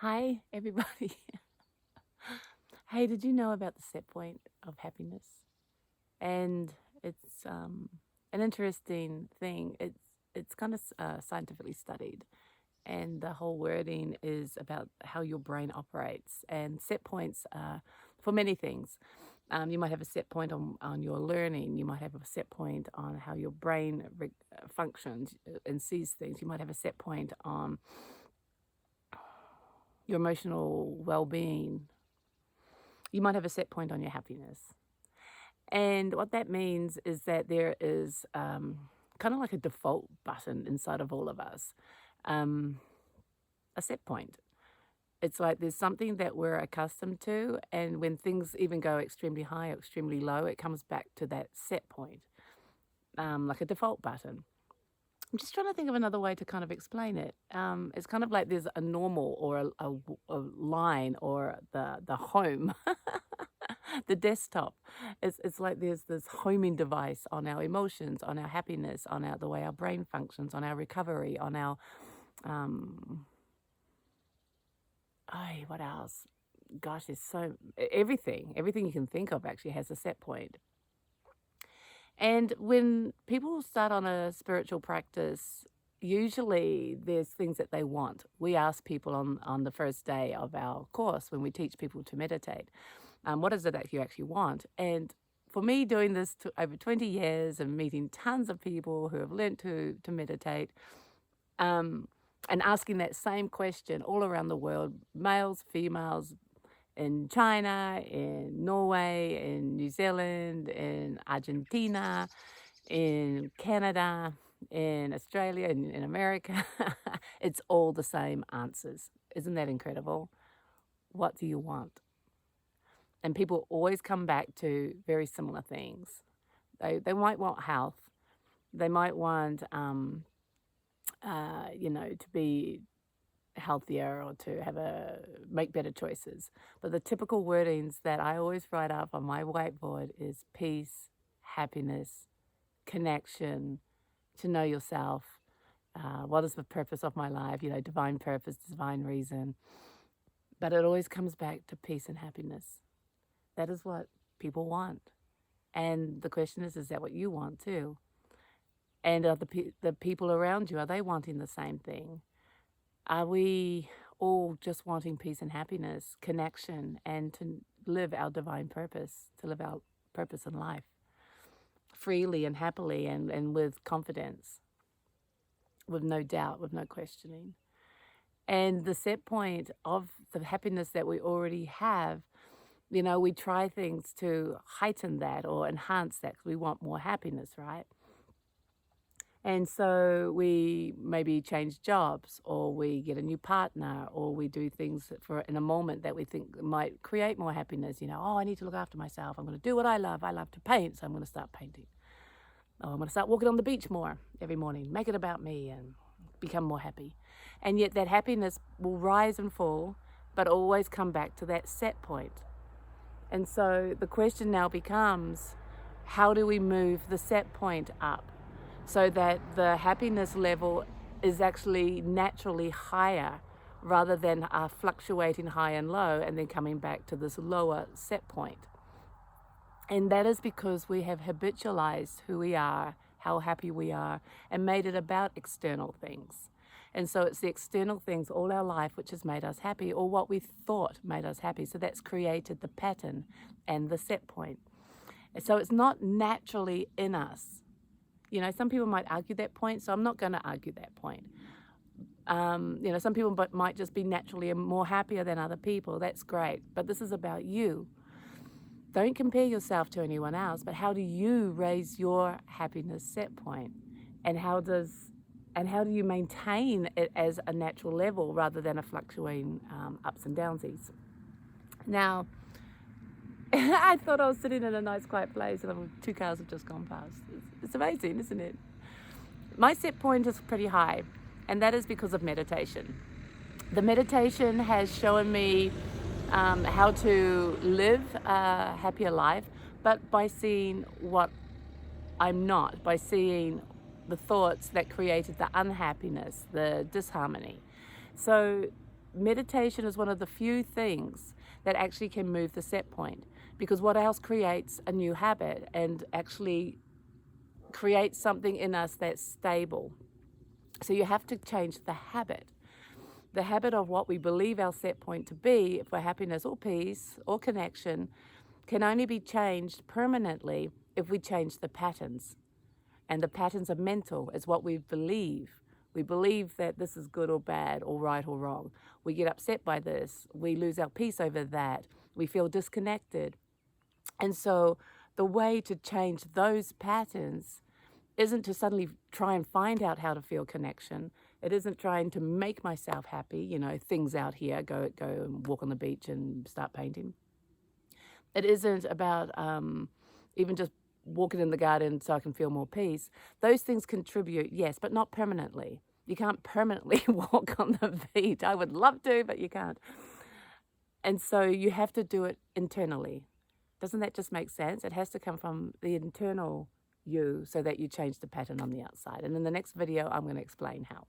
Hi, everybody. Hey, did you know about the set point of happiness? And it's an interesting thing. It's kind of scientifically studied, and the whole wording is about how your brain operates. And set points are for many things. You might have a set point on your learning. You might have a set point on how your brain functions and sees things. You might have a set point on your emotional well-being. You might have a set point on your happiness. And what that means is that there is kind of like a default button inside of all of us, um, a set point. It's like there's something that we're accustomed to, and when things even go extremely high or extremely low, it comes back to that set point, like a default button. I'm just trying to think of another way to kind of explain it. It's kind of like there's a normal or a line or the home, the desktop. It's like there's this homing device on our emotions, on our happiness, on the way our brain functions, on our recovery, on our what else? Gosh, there's so everything you can think of actually has a set point. And when people start on a spiritual practice, usually there's things that they want. We ask people on the first day of our course when we teach people to meditate, what is it that you actually want? And for me, doing this over 20 years and meeting tons of people who have learned to meditate, and asking that same question all around the world, males, females, in China, in Norway, in New Zealand, in Argentina, in Canada, in Australia, in America. It's all the same answers. Isn't that incredible? What do you want? And people always come back to very similar things. They might want health. They might want, to be healthier or to make better choices. But the typical wordings that I always write up on my whiteboard is peace, happiness, connection, to know yourself. What is the purpose of my life? Divine purpose, divine reason. But it always comes back to peace and happiness. That is what people want. And the question is that what you want too? And are the people around you, are they wanting the same thing? Are we all just wanting peace and happiness, connection, and to live our divine purpose, to live our purpose in life freely and happily and with confidence, with no doubt, with no questioning? And the set point of the happiness that we already have, we try things to heighten that or enhance that because we want more happiness, right? And so we maybe change jobs or we get a new partner or we do things for in a moment that we think might create more happiness. Oh, I need to look after myself. I'm going to do what I love. I love to paint, so I'm going to start painting. Oh, I'm going to start walking on the beach more every morning, make it about me and become more happy. And yet that happiness will rise and fall, but always come back to that set point. And so the question now becomes, how do we move the set point up so that the happiness level is actually naturally higher rather than fluctuating high and low and then coming back to this lower set point? And that is because we have habitualized who we are, how happy we are, and made it about external things. And so it's the external things all our life which has made us happy, or what we thought made us happy. So that's created the pattern and the set point. So it's not naturally in us. Some people might argue that point, so I'm not going to argue that point. Some people might just be naturally more happier than other people. That's great. But this is about you. Don't compare yourself to anyone else, but how do you raise your happiness set point? And how do you maintain it as a natural level rather than a fluctuating ups and downsies? Now, I thought I was sitting in a nice quiet place and 2 cars have just gone past. It's amazing, isn't it? My set point is pretty high, and that is because of meditation. The meditation has shown me how to live a happier life, but by seeing what I'm not, by seeing the thoughts that created the unhappiness, the disharmony. So meditation is one of the few things that actually can move the set point, because what else creates a new habit and actually creates something in us that's stable? So you have to change the habit. The habit of what we believe our set point to be for happiness or peace or connection can only be changed permanently if we change the patterns. And the patterns are mental. It's what we believe. We believe that this is good or bad or right or wrong. We get upset by this. We lose our peace over that. We feel disconnected. And so the way to change those patterns isn't to suddenly try and find out how to feel connection. It isn't trying to make myself happy, things out here, go and walk on the beach and start painting. It isn't about even just walking in the garden so I can feel more peace. Those things contribute, yes, but not permanently. You can't permanently walk on the beach. I would love to, but you can't. And so you have to do it internally. Doesn't that just make sense? It has to come from the internal you so that you change the pattern on the outside. And in the next video, I'm going to explain how.